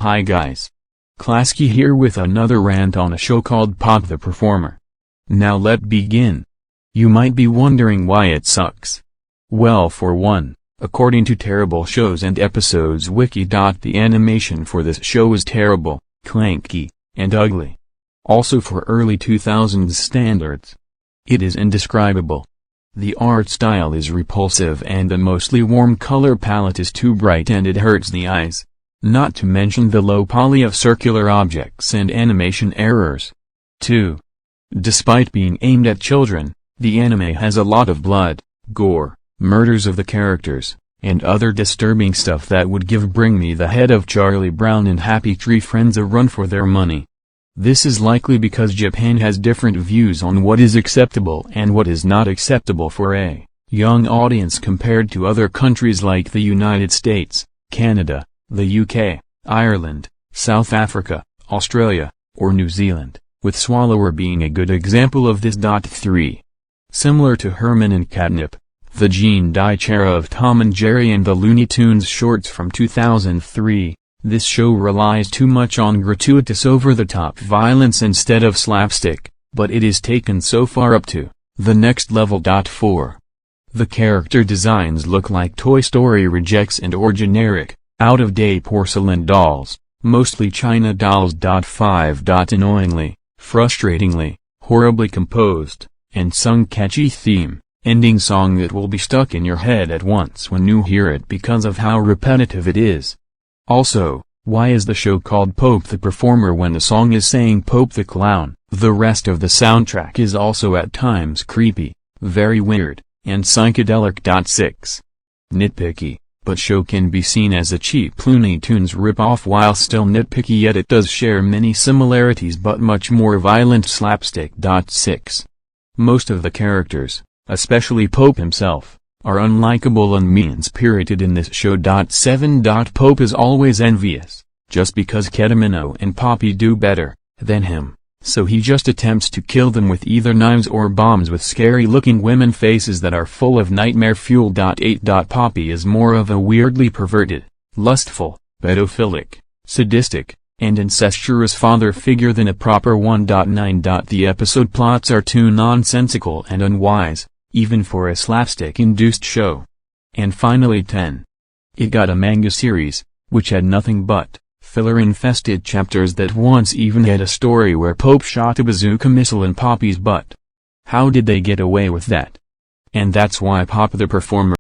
Hi guys. Klasky here with another rant on a show called Poppe the Performer. Now let's begin. You might be wondering why it sucks. Well, for one, according to Terrible Shows and Episodes Wiki. The animation for this show is terrible, clanky, and ugly. Also for early 2000s standards. It is indescribable. The art style is repulsive and the mostly warm color palette is too bright and it hurts the eyes. Not to mention the low poly of circular objects and animation errors. 2. Despite being aimed at children, the anime has a lot of blood, gore, murders of the characters, and other disturbing stuff that would bring me the head of Charlie Brown and Happy Tree Friends a run for their money. This is likely because Japan has different views on what is acceptable and what is not acceptable for a young audience compared to other countries like the United States, Canada, the UK, Ireland, South Africa, Australia, or New Zealand, with Swallower being a good example of this. 3. Similar to Herman and Catnip, the Gene Deitch era of Tom and Jerry and the Looney Tunes shorts from 2003, this show relies too much on gratuitous over-the-top violence instead of slapstick, but it is taken so far up to the next level. 4. The character designs look like Toy Story rejects and/or generic, out-of-date porcelain dolls, mostly China dolls. 5. Annoyingly, frustratingly, horribly composed, and sung catchy theme, ending song that will be stuck in your head at once when you hear it because of how repetitive it is. Also, why is the show called Poppe the Performer when the song is saying Pope the Clown? The rest of the soundtrack is also at times creepy, very weird, and psychedelic. 6. Nitpicky, but show can be seen as a cheap Looney Tunes ripoff. While still nitpicky, yet it does share many similarities but much more violent slapstick. 6. Most of the characters, especially Poppe himself, are unlikable and mean-spirited in this show. 7. Poppe is always envious, just because Ketamino and Poppy do better than him, so he just attempts to kill them with either knives or bombs with scary-looking women faces that are full of nightmare fuel. 8. Poppy is more of a weirdly perverted, lustful, pedophilic, sadistic, and incestuous father figure than a proper one. 9. The episode plots are too nonsensical and unwise, even for a slapstick-induced show. And finally 10. It got a manga series, which had nothing but filler-infested chapters that once even had a story where Poppe shot a bazooka missile in Poppy's butt. How did they get away with that? And that's why Poppe the Performer